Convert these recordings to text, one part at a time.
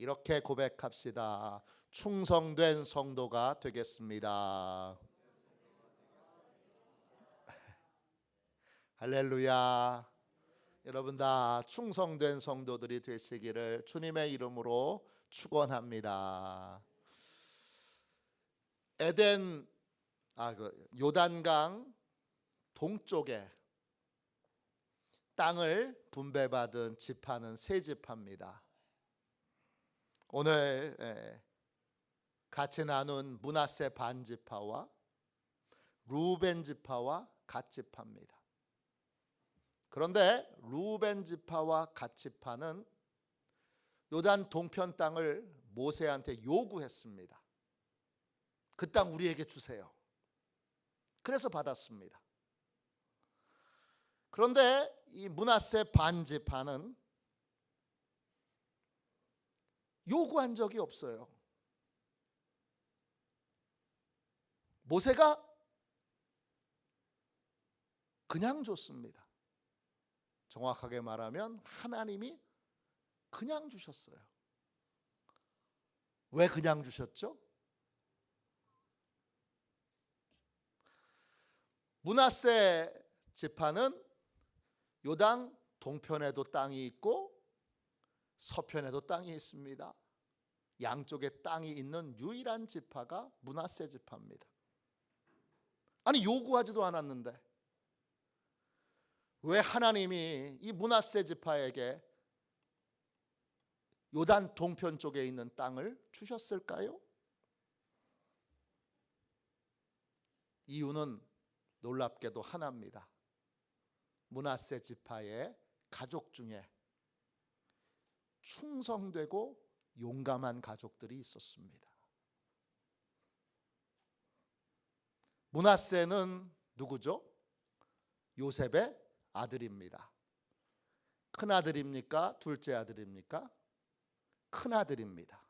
이렇게 고백합시다. 충성된 성도가 되겠습니다. 할렐루야. 여러분 다 충성된 성도들이 되시기를 주님의 이름으로 축원합니다. 요단강 동쪽에 땅을 분배받은 지파는 세 지파입니다. 오늘 같이 나눈 므낫세 반지파와 루벤 지파와 갓 지파입니다. 그런데 루벤 지파와 갓 지파는 요단 동편 땅을 모세한테 요구했습니다. 그 땅 우리에게 주세요. 그래서 받았습니다. 그런데 이 므낫세 반지파는 요구한 적이 없어요. 모세가 그냥 줬습니다. 정확하게 말하면 하나님이 그냥 주셨어요. 왜 그냥 주셨죠? 므낫세 지파는 요단 동편에도 땅이 있고 서편에도 땅이 있습니다. 양쪽에 땅이 있는 유일한 지파가 므낫세 지파입니다. 아니 요구하지도 않았는데 왜 하나님이 이 므낫세 지파에게 요단 동편 쪽에 있는 땅을 주셨을까요? 이유는 놀랍게도 하나입니다. 므낫세 지파의 가족 중에 충성되고 용감한 가족들이 있었습니다. 므낫세는 누구죠? 요셉의 아들입니다. 큰 아들입니까? 둘째 아들입니까? 큰 아들입니다.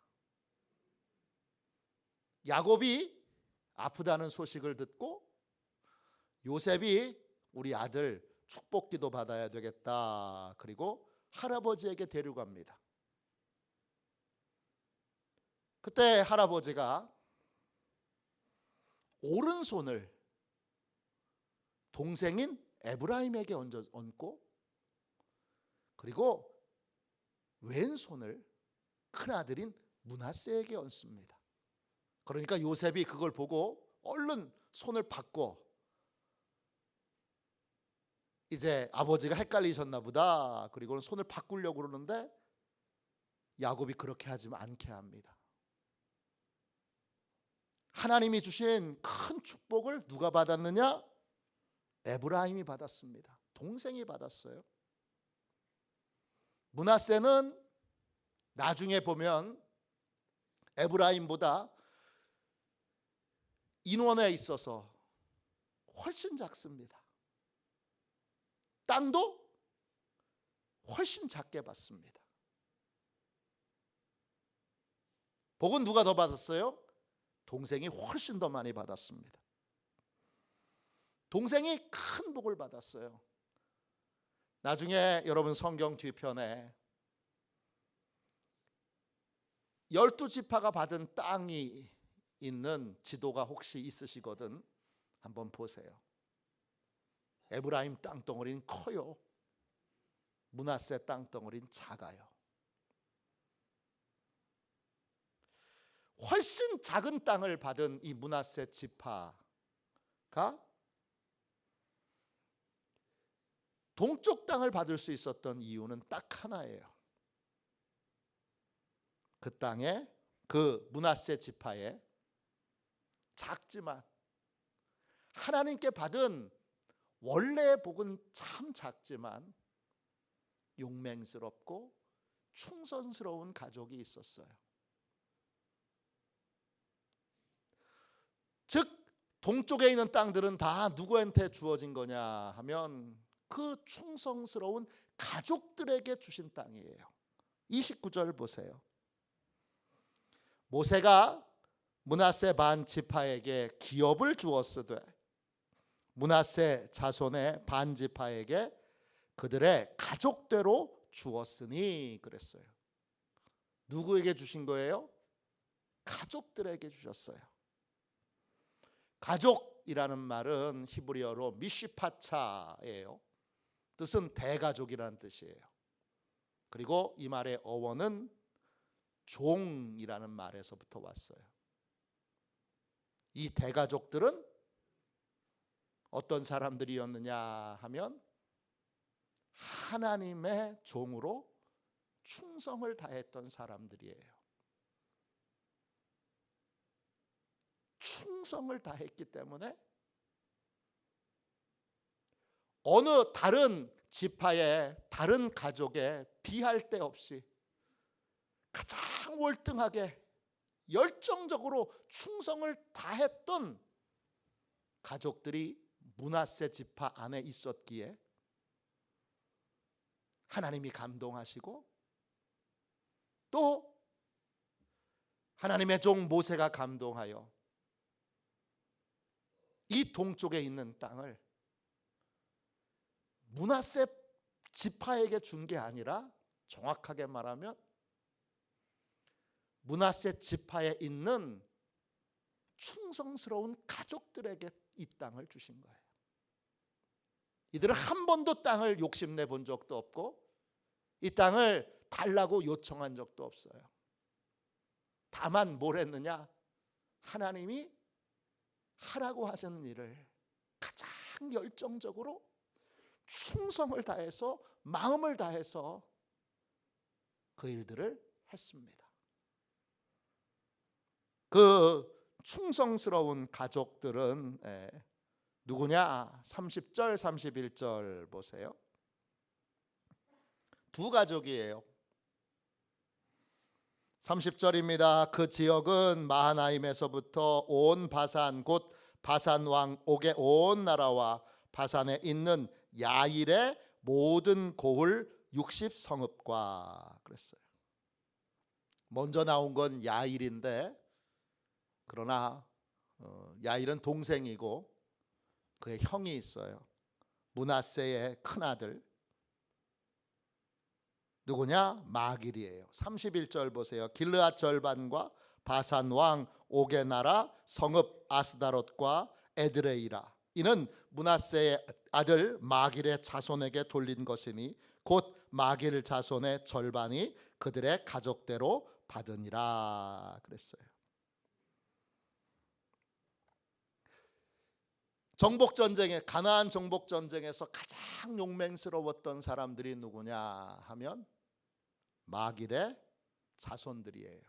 야곱이 아프다는 소식을 듣고 요셉이 우리 아들 축복기도 받아야 되겠다. 그리고 할아버지에게 데려갑니다. 그때 할아버지가 오른손을 동생인 에브라임에게 얹고 그리고 왼손을 큰아들인 므낫세에게 얹습니다. 그러니까 요셉이 그걸 보고 얼른 손을 바꿔 이제 아버지가 헷갈리셨나 보다. 그리고는 손을 바꾸려고 그러는데 야곱이 그렇게 하지 않게 합니다. 하나님이 주신 큰 축복을 누가 받았느냐? 에브라임이 받았습니다. 동생이 받았어요. 므낫세는 나중에 보면 에브라임보다 인원에 있어서 훨씬 작습니다. 땅도 훨씬 작게 받습니다. 복은 누가 더 받았어요? 동생이 훨씬 더 많이 받았습니다. 동생이 큰 복을 받았어요. 나중에 여러분 성경 뒤편에 12지파가 받은 땅이 있는 지도가 혹시 있으시거든 한번 보세요. 에브라임 땅덩어리는 커요. 므낫세 땅덩어리는 작아요. 훨씬 작은 땅을 받은 이 므낫세 지파가 동쪽 땅을 받을 수 있었던 이유는 딱 하나예요. 그 땅에 그 므낫세 지파에 작지만 하나님께 받은 원래의 복은 참 작지만 용맹스럽고 충성스러운 가족이 있었어요. 즉 동쪽에 있는 땅들은 다 누구한테 주어진 거냐 하면 그 충성스러운 가족들에게 주신 땅이에요. 29절 보세요. 모세가 므낫세 반 지파에게 기업을 주었으되 므낫세 자손의 반 지파에게 그들의 가족대로 주었으니 그랬어요. 누구에게 주신 거예요? 가족들에게 주셨어요. 가족이라는 말은 히브리어로 미시파차예요. 뜻은 대가족이라는 뜻이에요. 그리고 이 말의 어원은 종이라는 말에서부터 왔어요. 이 대가족들은 어떤 사람들이었느냐 하면 하나님의 종으로 충성을 다했던 사람들이에요. 충성을 다했기 때문에 어느 다른 지파의 다른 가족에 비할 데 없이 가장 월등하게 열정적으로 충성을 다했던 가족들이 므낫세 지파 안에 있었기에 하나님이 감동하시고 또 하나님의 종 모세가 감동하여 이 동쪽에 있는 땅을 므낫세 지파에게 준 게 아니라 정확하게 말하면 므낫세 지파에 있는 충성스러운 가족들에게 이 땅을 주신 거예요. 이들은 한 번도 땅을 욕심내 본 적도 없고 이 땅을 달라고 요청한 적도 없어요. 다만 뭘 했느냐? 하나님이 하라고 하신 일을 가장 열정적으로 충성을 다해서 마음을 다해서 그 일들을 했습니다. 그 충성스러운 가족들은 누구냐? 30절 31절 보세요. 두 가족이에요. 30절입니다. 그 지역은 마하나임에서부터 온 바산 곧 바산 왕 옥의 온 나라와 바산에 있는 야일의 모든 고을 60성읍과 그랬어요. 먼저 나온 건 야일인데 그러나 야일은 동생이고 그의 형이 있어요. 므낫세의 큰아들 누구냐? 마길이에요. 31절 보세요. 길르앗 절반과 바산 왕 옥의 나라 성읍 아스다롯과 에드레이라 이는 므낫세의 아들 마길의 자손에게 돌린 것이니 곧 마길 자손의 절반이 그들의 가족대로 받으니라 그랬어요. 정복전쟁에 가나안 정복전쟁에서 가장 용맹스러웠던 사람들이 누구냐 하면 마길의 자손들이에요.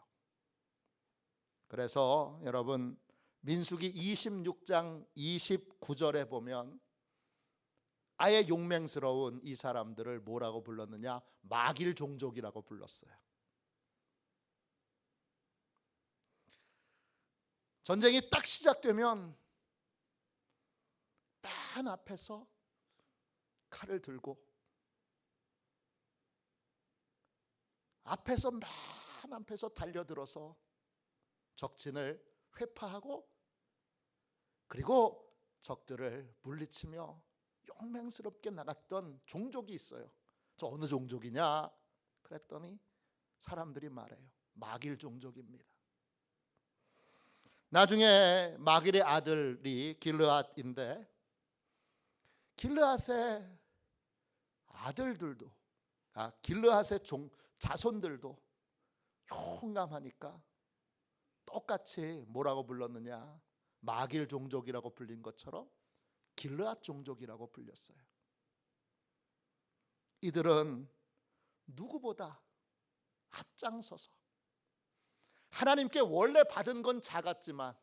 그래서 여러분 민수기 26장 29절에 보면 아예 용맹스러운 이 사람들을 뭐라고 불렀느냐? 마길 종족이라고 불렀어요. 전쟁이 딱 시작되면 맨 앞에서 칼을 들고 맨 앞에서 달려들어서 적진을 회파하고 그리고 적들을 물리치며 용맹스럽게 나갔던 종족이 있어요. 저 어느 종족이냐? 그랬더니 사람들이 말해요. 마길 종족입니다. 나중에 마길의 아들이 길르앗인데 길르앗의 아들들도 길르앗의 자손들도 용감하니까 똑같이 뭐라고 불렀느냐? 마길 종족이라고 불린 것처럼 길르앗 종족이라고 불렸어요. 이들은 누구보다 앞장서서 하나님께 원래 받은 건 작았지만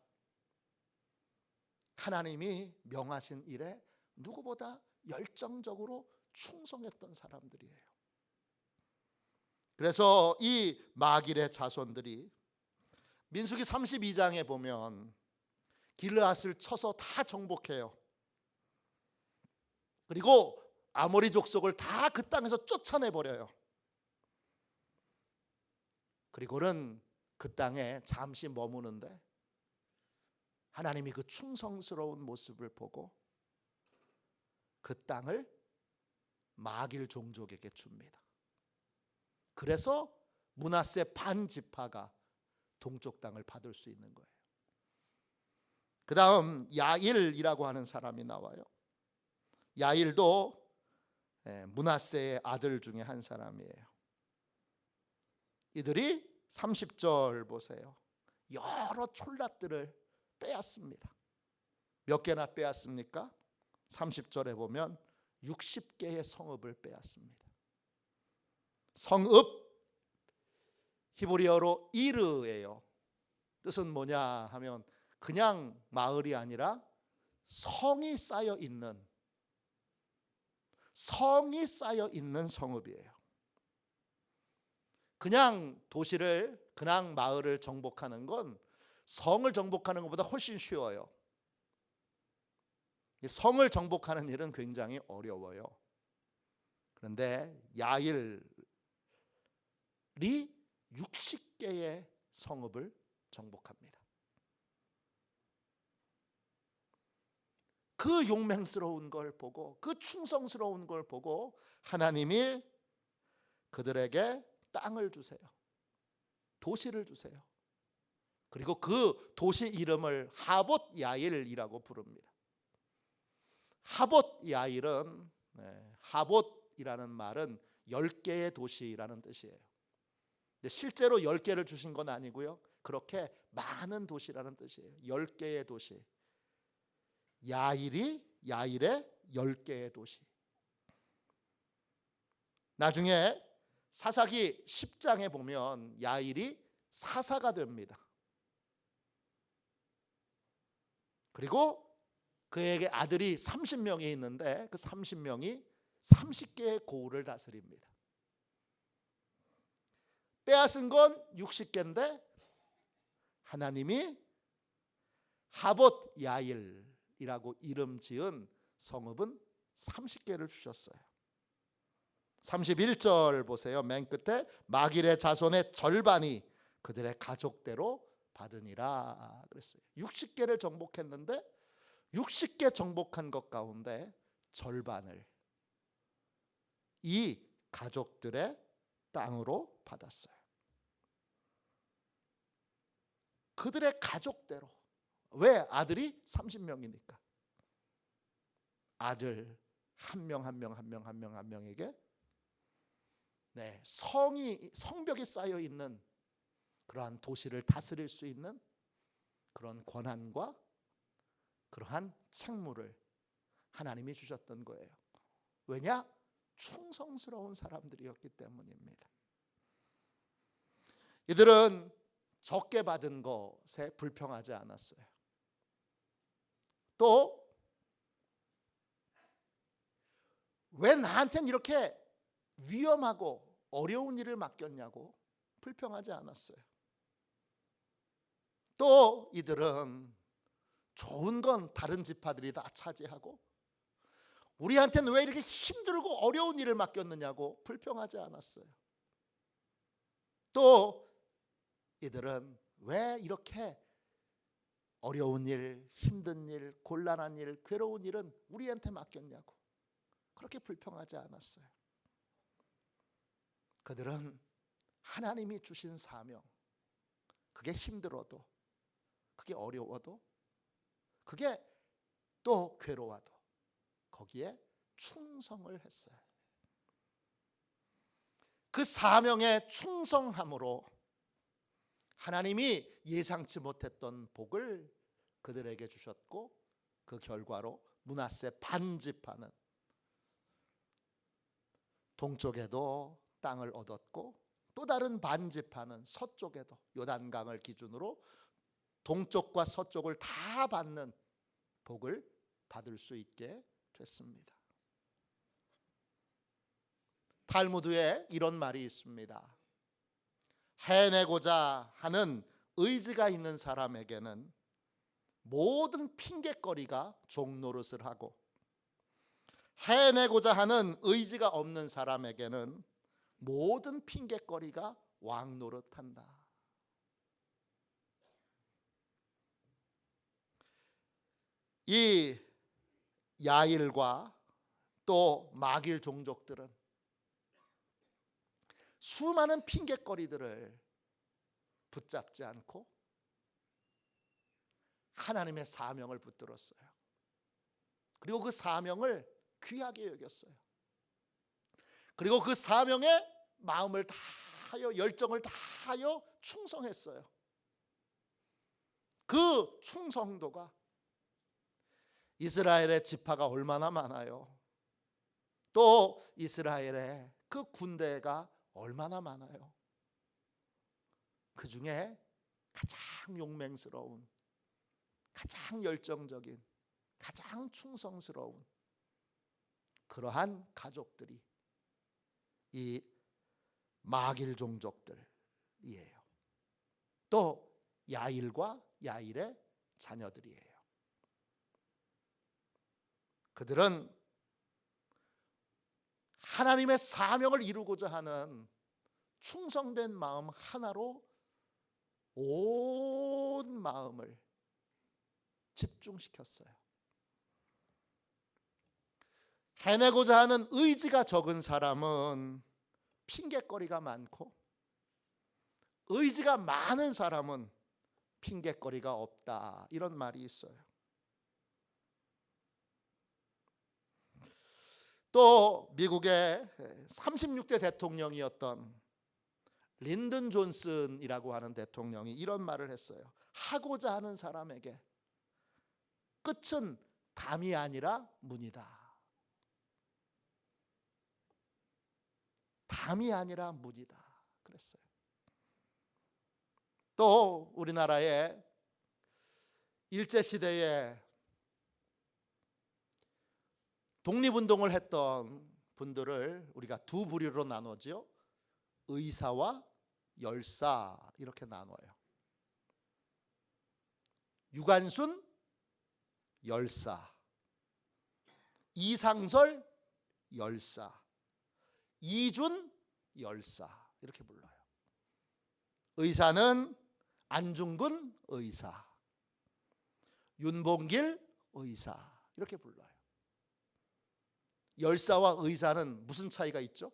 하나님이 명하신 일에 누구보다 열정적으로 충성했던 사람들이에요. 그래서 이 마길의 자손들이 민수기 32장에 보면 길르앗을 쳐서 다 정복해요. 그리고 아모리 족속을 다 그 땅에서 쫓아내버려요. 그리고는 그 땅에 잠시 머무는데 하나님이 그 충성스러운 모습을 보고 그 땅을 마길 종족에게 줍니다. 그래서 므낫세 반 지파가 동쪽 땅을 받을 수 있는 거예요. 그 다음 야일이라고 하는 사람이 나와요. 야일도 므낫세의 아들 중에 한 사람이에요. 이들이 30절 보세요. 여러 촌락들을 빼앗습니다. 몇 개나 빼앗습니까? 30절에 보면 60개의 성읍을 빼앗습니다. 성읍 히브리어로 이르예요. 뜻은 뭐냐 하면 그냥 마을이 아니라 성이 쌓여 있는 성읍이에요. 그냥 도시를, 그냥 마을을 정복하는 건 성을 정복하는 것보다 훨씬 쉬워요. 성을 정복하는 일은 굉장히 어려워요. 그런데 야일이 60개의 성읍을 정복합니다. 그 용맹스러운 걸 보고, 그 충성스러운 걸 보고 하나님이 그들에게 땅을 주세요. 도시를 주세요. 그리고 그 도시 이름을 하봇 야일이라고 부릅니다. 하봇 야일은, 하봇이라는 말은 10개의 도시라는 뜻이에요. 실제로 10개를 주신 건 아니고요, 그렇게 많은 도시라는 뜻이에요. 10개의 도시. 야일의 10개의 도시. 나중에 사사기 10장에 보면 야일이 사사가 됩니다. 그리고 그에게 아들이 30명이 있는데 그 30명이 30개의 고을을 다스립니다. 빼앗은 건 60개인데 하나님이 하봇 야일이라고 이름 지은 성읍은 30개를 주셨어요. 31절 보세요. 맨 끝에 마길의 자손의 절반이 그들의 가족대로 받으니라 그랬어요. 60개를 정복했는데 60개 정복한 것 가운데 절반을 이 가족들의 땅으로 받았어요. 그들의 가족대로. 왜? 아들이 30명이니까. 아들 한 명 한 명에게 성벽이 쌓여 있는 그러한 도시를 다스릴 수 있는 그런 권한과 그러한 책무를 하나님이 주셨던 거예요. 왜냐? 충성스러운 사람들이었기 때문입니다. 이들은 적게 받은 것에 불평하지 않았어요. 또 왜 나한텐 이렇게 위험하고 어려운 일을 맡겼냐고 불평하지 않았어요. 또 이들은 좋은 건 다른 지파들이 다 차지하고 우리한테는 왜 이렇게 힘들고 어려운 일을 맡겼느냐고 불평하지 않았어요. 또 이들은 왜 이렇게 어려운 일, 힘든 일, 곤란한 일, 괴로운 일은 우리한테 맡겼냐고 그렇게 불평하지 않았어요. 그들은 하나님이 주신 사명, 그게 힘들어도, 그게 어려워도, 그게 또 괴로워도 거기에 충성을 했어요. 그 사명에 충성함으로 하나님이 예상치 못했던 복을 그들에게 주셨고 그 결과로 므낫세 반지파는 동쪽에도 땅을 얻었고 또 다른 반지파는 서쪽에도 요단강을 기준으로 동쪽과 서쪽을 다 받는 복을 받을 수 있게 됐습니다. 탈무드에 이런 말이 있습니다. 해내고자 하는 의지가 있는 사람에게는 모든 핑곗거리가 종노릇을 하고 해내고자 하는 의지가 없는 사람에게는 모든 핑곗거리가 왕노릇한다. 이 야일과 또 마길 종족들은 수많은 핑곗거리들을 붙잡지 않고 하나님의 사명을 붙들었어요. 그리고 그 사명을 귀하게 여겼어요. 그리고 그 사명에 마음을 다하여 열정을 다하여 충성했어요. 그 충성도가 이스라엘의 지파가 얼마나 많아요. 또 이스라엘의 그 군대가 얼마나 많아요. 그 중에 가장 용맹스러운, 가장 열정적인, 가장 충성스러운 그러한 가족들이 이 마길 종족들이에요. 또 야일과 야일의 자녀들이에요. 그들은 하나님의 사명을 이루고자 하는 충성된 마음 하나로 온 마음을 집중시켰어요. 해내고자 하는 의지가 적은 사람은 핑곗거리가 많고, 의지가 많은 사람은 핑곗거리가 없다, 이런 말이 있어요. 또 미국의 36대 대통령이었던 린든 존슨이라고 하는 대통령이 이런 말을 했어요. 하고자 하는 사람에게 끝은 담이 아니라 문이다. 담이 아니라 문이다 그랬어요. 또 우리나라의 일제시대에 독립운동을 했던 분들을 우리가 두 부류로 나누죠. 의사와 열사 이렇게 나눠요. 유관순 열사, 이상설 열사, 이준 열사 이렇게 불러요. 의사는 안중근 의사, 윤봉길 의사 이렇게 불러요. 열사와 의사는 무슨 차이가 있죠?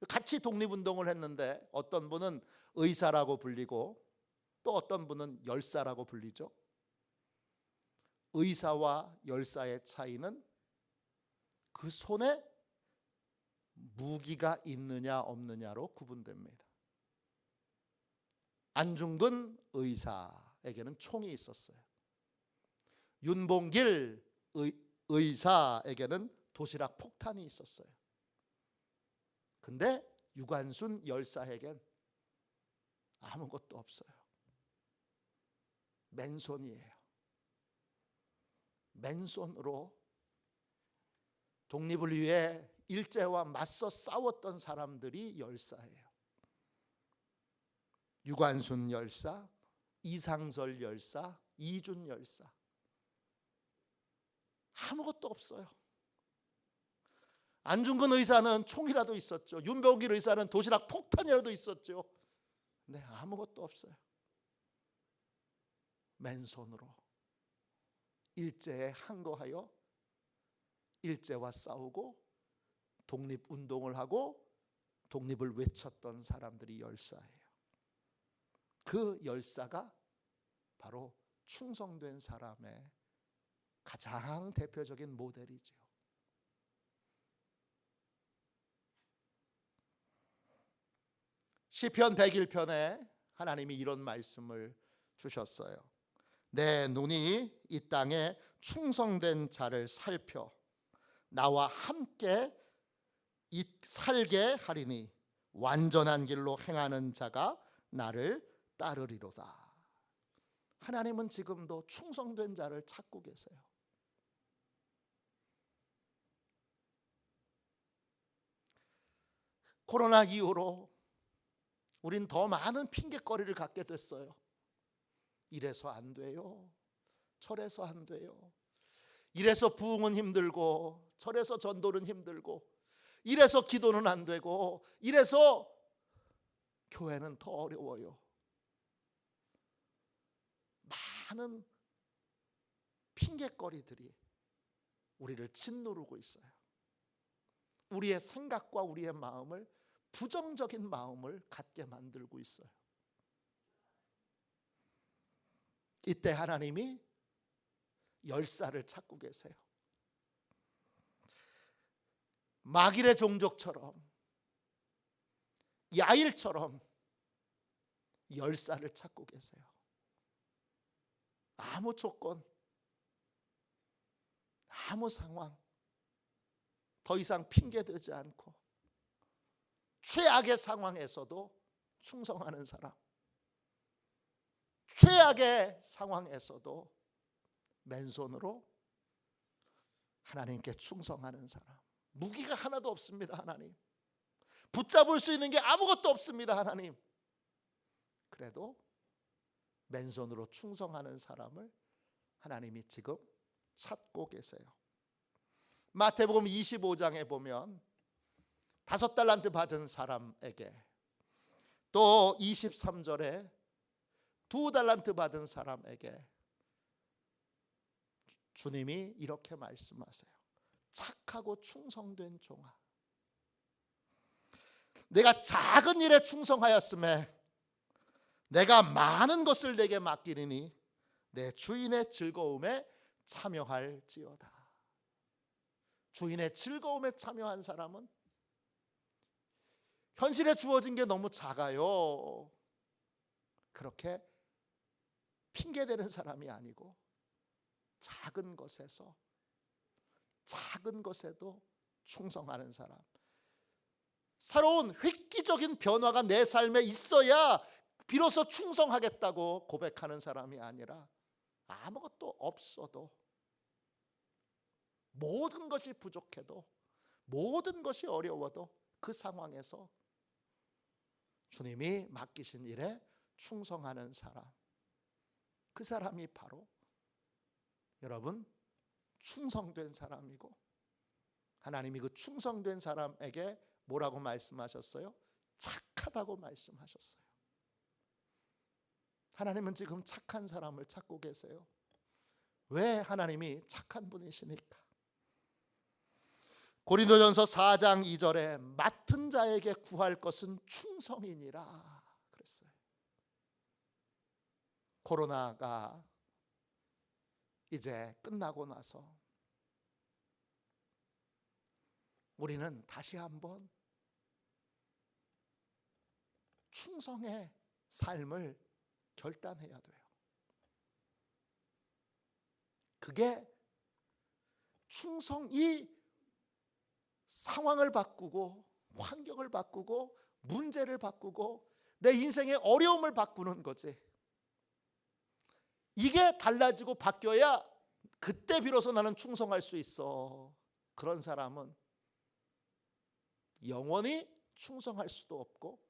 같이 독립운동을 했는데 어떤 분은 의사라고 불리고 또 어떤 분은 열사라고 불리죠. 의사와 열사의 차이는 그 손에 무기가 있느냐 없느냐로 구분됩니다. 안중근 의사에게는 총이 있었어요. 윤봉길 의사에게는 도시락 폭탄이 있었어요. 근데 유관순 열사에겐 아무것도 없어요. 맨손이에요. 맨손으로 독립을 위해 일제와 맞서 싸웠던 사람들이 열사예요. 유관순 열사, 이상설 열사, 이준 열사. 아무것도 없어요. 안중근 의사는 총이라도 있었죠. 윤봉길 의사는 도시락 폭탄이라도 있었죠. 근데 아무것도 없어요. 맨손으로 일제에 항거하여 일제와 싸우고 독립운동을 하고 독립을 외쳤던 사람들이 열사예요. 그 열사가 바로 충성된 사람의 가장 대표적인 모델이죠. 시편 101편에 하나님이 이런 말씀을 주셨어요. 내 눈이 이 땅에 충성된 자를 살펴 나와 함께 살게 하리니 완전한 길로 행하는 자가 나를 따르리로다. 하나님은 지금도 충성된 자를 찾고 계세요. 코로나 이후로 우린 더 많은 핑계거리를 갖게 됐어요. 이래서 안 돼요. 저래서 안 돼요. 이래서 부흥은 힘들고 저래서 전도는 힘들고 이래서 기도는 안 되고 이래서 교회는 더 어려워요. 많은 핑계거리들이 우리를 짓누르고 있어요. 우리의 생각과 우리의 마음을 부정적인 마음을 갖게 만들고 있어요. 이때 하나님이 열사를 찾고 계세요. 마길의 종족처럼, 야일처럼 열사를 찾고 계세요. 아무 조건, 아무 상황 더 이상 핑계대지 않고 최악의 상황에서도 충성하는 사람, 최악의 상황에서도 맨손으로 하나님께 충성하는 사람. 무기가 하나도 없습니다. 하나님, 붙잡을 수 있는 게 아무것도 없습니다. 하나님, 그래도 맨손으로 충성하는 사람을 하나님이 지금 찾고 계세요. 마태복음 25장에 보면 5달란트 받은 사람에게, 또 23절에 2달란트 받은 사람에게 주님이 이렇게 말씀하세요. 착하고 충성된 종아, 내가 작은 일에 충성하였음에 내가 많은 것을 내게 맡기리니 내 주인의 즐거움에 참여할지어다. 주인의 즐거움에 참여한 사람은 현실에 주어진 게 너무 작아요. 그렇게 핑계대는 사람이 아니고 작은 것에서, 작은 것에도 충성하는 사람, 새로운 획기적인 변화가 내 삶에 있어야 비로소 충성하겠다고 고백하는 사람이 아니라 아무것도 없어도, 모든 것이 부족해도, 모든 것이 어려워도 그 상황에서 주님이 맡기신 일에 충성하는 사람, 그 사람이 바로 여러분 충성된 사람이고, 하나님이 그 충성된 사람에게 뭐라고 말씀하셨어요? 착하다고 말씀하셨어요. 하나님은 지금 착한 사람을 찾고 계세요. 왜 하나님이 착한 분이시니까? 고린도전서 4장 2절에 맡은 자에게 구할 것은 충성이니라 그랬어요. 코로나가 이제 끝나고 나서 우리는 다시 한번 충성의 삶을 결단해야 돼요. 그게 충성이 상황을 바꾸고 환경을 바꾸고 문제를 바꾸고 내 인생의 어려움을 바꾸는 거지. 이게 달라지고 바뀌어야 그때 비로소 나는 충성할 수 있어. 그런 사람은 영원히 충성할 수도 없고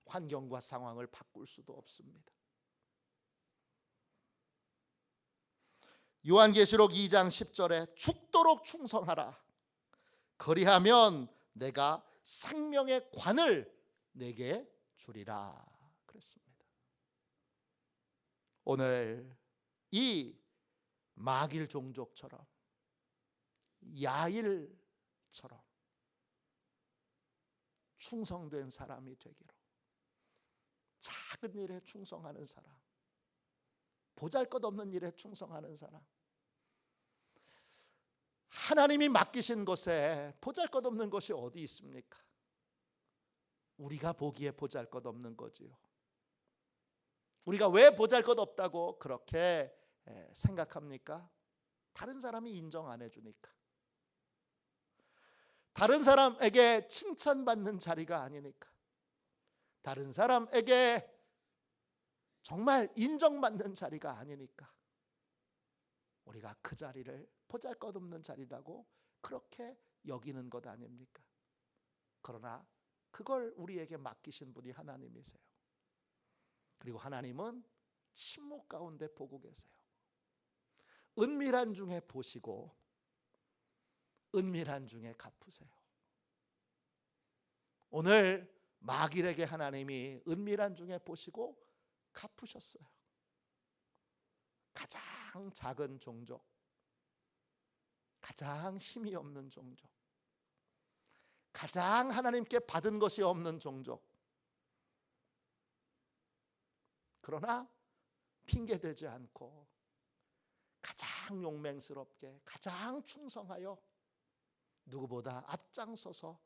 환경과 상황을 바꿀 수도 없습니다. 요한계시록 2장 10절에 죽도록 충성하라. 그리하면 내가 생명의 관을 내게 주리라 그랬습니다. 오늘 이 마길 종족처럼, 야일처럼 충성된 사람이 되기로, 작은 일에 충성하는 사람, 보잘것없는 일에 충성하는 사람, 하나님이 맡기신 것에 보잘것없는 것이 어디 있습니까? 우리가 보기에 보잘것없는 거지요. 우리가 왜 보잘것없다고 그렇게 생각합니까? 다른 사람이 인정 안 해주니까, 다른 사람에게 칭찬받는 자리가 아니니까, 다른 사람에게 정말 인정받는 자리가 아니니까 우리가 그 자리를 보잘것없는 자리라고 그렇게 여기는 것 아닙니까? 그러나 그걸 우리에게 맡기신 분이 하나님이세요. 그리고 하나님은 침묵 가운데 보고 계세요. 은밀한 중에 보시고 은밀한 중에 갚으세요. 오늘 마길에게 하나님이 은밀한 중에 보시고 갚으셨어요. 가장 작은 종족, 가장 힘이 없는 종족, 가장 하나님께 받은 것이 없는 종족. 그러나 핑계대지 않고 가장 용맹스럽게, 가장 충성하여 누구보다 앞장서서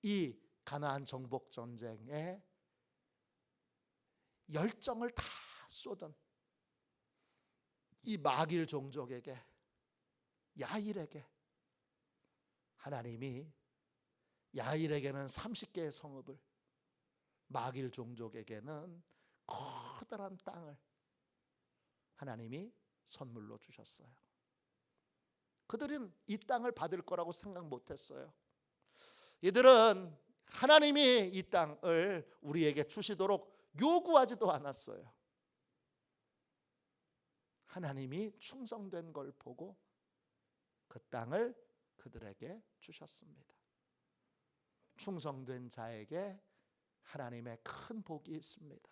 이 가나안 정복 전쟁에 열정을 다 쏟은 이 마길 종족에게, 야일에게 하나님이, 야일에게는 30개의 성읍을, 마길 종족에게는 커다란 땅을 하나님이 선물로 주셨어요. 그들은 이 땅을 받을 거라고 생각 못했어요. 이들은 하나님이 이 땅을 우리에게 주시도록 요구하지도 않았어요. 하나님이 충성된 걸 보고 그 땅을 그들에게 주셨습니다. 충성된 자에게 하나님의 큰 복이 있습니다.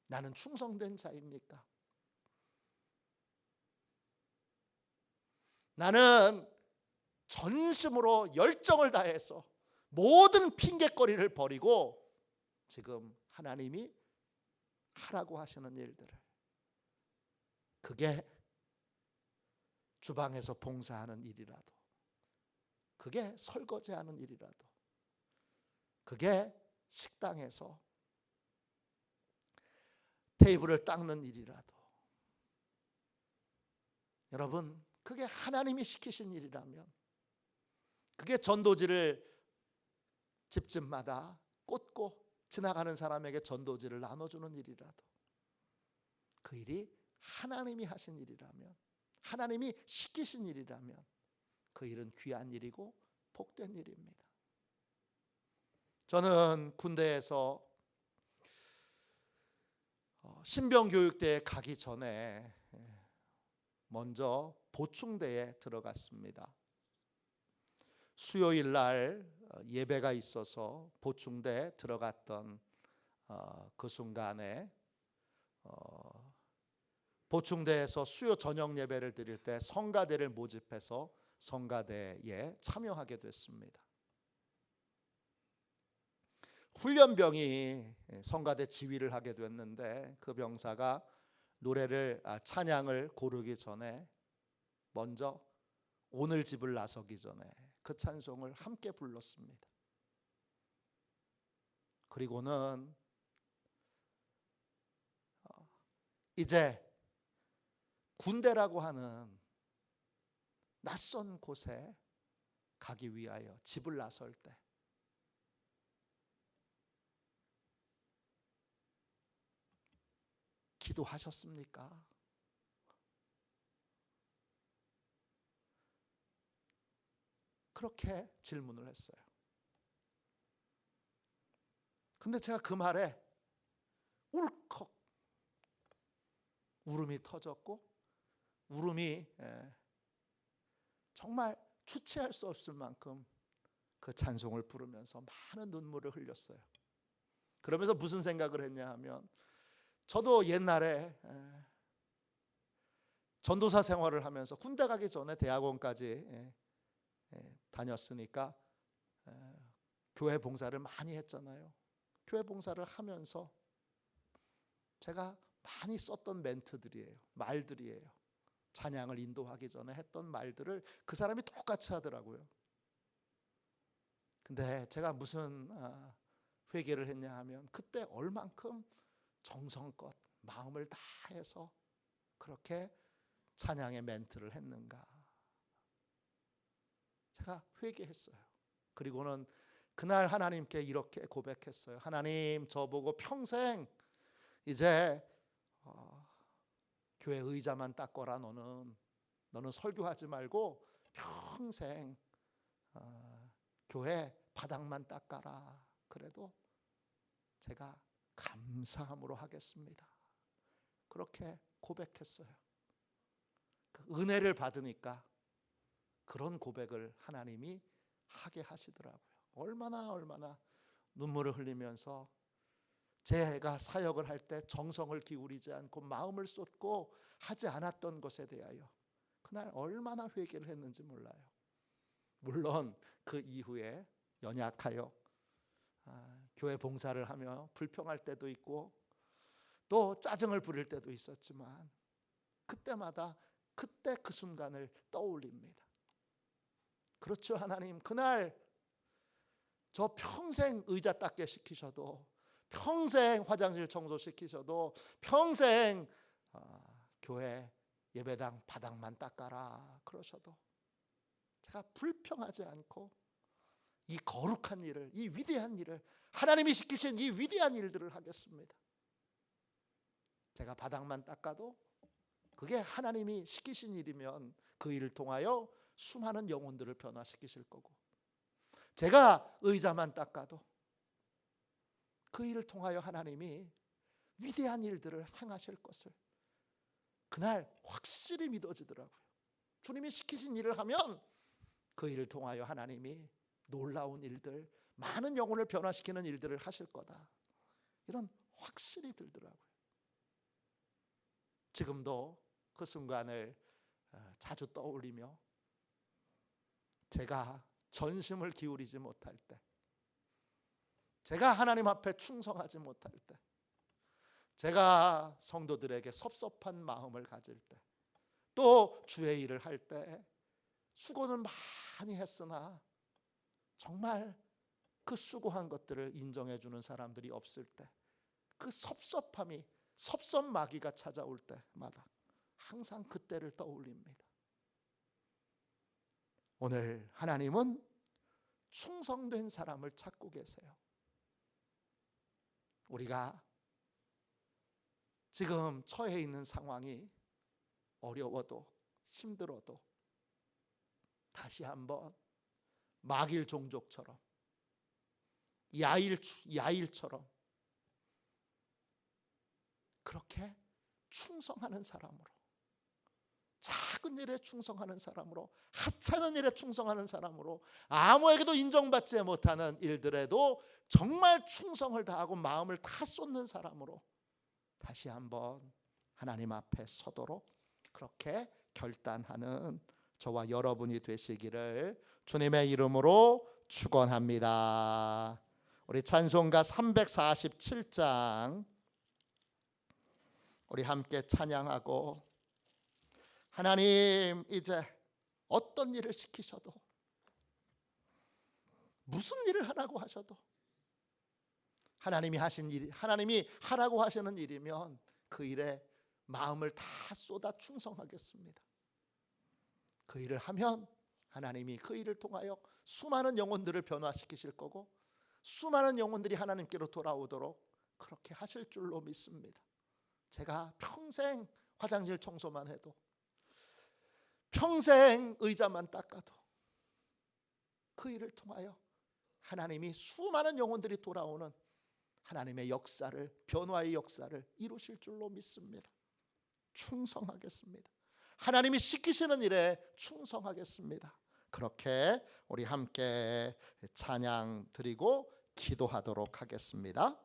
나는 충성된 자입니까? 나는 전심으로 열정을 다해서 모든 핑계거리를 버리고 지금 하나님이 하라고 하시는 일들을, 그게 주방에서 봉사하는 일이라도, 그게 설거지하는 일이라도, 그게 식당에서 테이블을 닦는 일이라도, 여러분, 그게 하나님이 시키신 일이라면, 그게 전도지를 집집마다 꽂고 지나가는 사람에게 전도지를 나눠주는 일이라도, 그 일이 하나님이 하신 일이라면, 하나님이 시키신 일이라면 그 일은 귀한 일이고 복된 일입니다. 저는 군대에서 신병교육대에 가기 전에 먼저 보충대에 들어갔습니다. 수요일 날 예배가 있어서 보충대에 들어갔던 그 순간에 보충대에서 수요 저녁 예배를 드릴 때 성가대를 모집해서 성가대에 참여하게 됐습니다. 훈련병이 성가대 지휘를 하게 됐는데 그 병사가 찬양을 고르기 전에 먼저 오늘 집을 나서기 전에 그 찬송을 함께 불렀습니다. 그리고는 이제 군대라고 하는 낯선 곳에 가기 위하여 집을 나설 때 기도하셨습니까? 그렇게 질문을 했어요. 근데 제가 그 말에 울컥 울음이 터졌고, 울음이 정말 주체할 수 없을 만큼 그 찬송을 부르면서 많은 눈물을 흘렸어요. 그러면서 무슨 생각을 했냐 하면, 저도 옛날에 전도사 생활을 하면서 군대 가기 전에 대학원까지 다녔으니까 교회 봉사를 많이 했잖아요. 교회 봉사를 하면서 제가 많이 썼던 멘트들이에요. 말들이에요. 찬양을 인도하기 전에 했던 말들을 그 사람이 똑같이 하더라고요. 근데 제가 무슨 회개를 했냐 하면, 그때 얼만큼 정성껏 마음을 다해서 그렇게 찬양의 멘트를 했는가, 제가 회개했어요. 그리고는 그날 하나님께 이렇게 고백했어요. 하나님, 저보고 평생 이제 교회 의자만 닦거라. 너는 설교하지 말고 평생 교회 바닥만 닦아라. 그래도 제가 감사함으로 하겠습니다. 그렇게 고백했어요. 그 은혜를 받으니까 그런 고백을 하나님이 하게 하시더라고요. 얼마나 눈물을 흘리면서 제가 사역을 할 때 정성을 기울이지 않고 마음을 쏟고 하지 않았던 것에 대하여 그 그날 얼마나 회개를 했는지 몰라요. 물론 그 이후에 연약하여 교회 봉사를 하며 불평할 때도 있고 또 짜증을 부릴 때도 있었지만 그때마다 그때 그 순간을 떠올립니다. 그렇죠, 하나님. 그날 저 평생 의자 닦게 시키셔도, 평생 화장실 청소시키셔도, 평생 교회 예배당 바닥만 닦아라 그러셔도 제가 불평하지 않고 이 거룩한 일을, 이 위대한 일을, 하나님이 시키신 이 위대한 일들을 하겠습니다. 제가 바닥만 닦아도 그게 하나님이 시키신 일이면 그 일을 통하여 수많은 영혼들을 변화시키실 거고, 제가 의자만 닦아도 그 일을 통하여 하나님이 위대한 일들을 행하실 것을 그날 확실히 믿어지더라고요. 주님이 시키신 일을 하면 그 일을 통하여 하나님이 놀라운 일들, 많은 영혼을 변화시키는 일들을 하실 거다, 이런 확실히 들더라고요. 지금도 그 순간을 자주 떠올리며 제가 전심을 기울이지 못할 때, 제가 하나님 앞에 충성하지 못할 때, 제가 성도들에게 섭섭한 마음을 가질 때, 또 주의 일을 할 때 수고는 많이 했으나 정말 그 수고한 것들을 인정해 주는 사람들이 없을 때, 그 섭섭함이, 섭섭마귀가 찾아올 때마다 항상 그때를 떠올립니다. 오늘 하나님은 충성된 사람을 찾고 계세요. 우리가 지금 처해 있는 상황이 어려워도 힘들어도 다시 한번 마길 종족처럼, 야일처럼 그렇게 충성하는 사람으로, 작은 일에 충성하는 사람으로, 하찮은 일에 충성하는 사람으로, 아무에게도 인정받지 못하는 일들에도 정말 충성을 다하고 마음을 다 쏟는 사람으로 다시 한번 하나님 앞에 서도록 그렇게 결단하는 저와 여러분이 되시기를 주님의 이름으로 축원합니다. 우리 찬송가 347장 우리 함께 찬양하고, 하나님 이제 어떤 일을 시키셔도, 무슨 일을 하라고 하셔도, 하나님이 하신 일, 하나님이 하라고 하시는 일이면 그 일에 마음을 다 쏟아 충성하겠습니다. 그 일을 하면 하나님이 그 일을 통하여 수많은 영혼들을 변화시키실 거고, 수많은 영혼들이 하나님께로 돌아오도록 그렇게 하실 줄로 믿습니다. 제가 평생 화장실 청소만 해도, 평생 의자만 닦아도 그 일을 통하여 하나님이 수많은 영혼들이 돌아오는 하나님의 역사를, 변화의 역사를 이루실 줄로 믿습니다. 충성하겠습니다. 하나님이 시키시는 일에 충성하겠습니다. 그렇게 우리 함께 찬양 드리고 기도하도록 하겠습니다.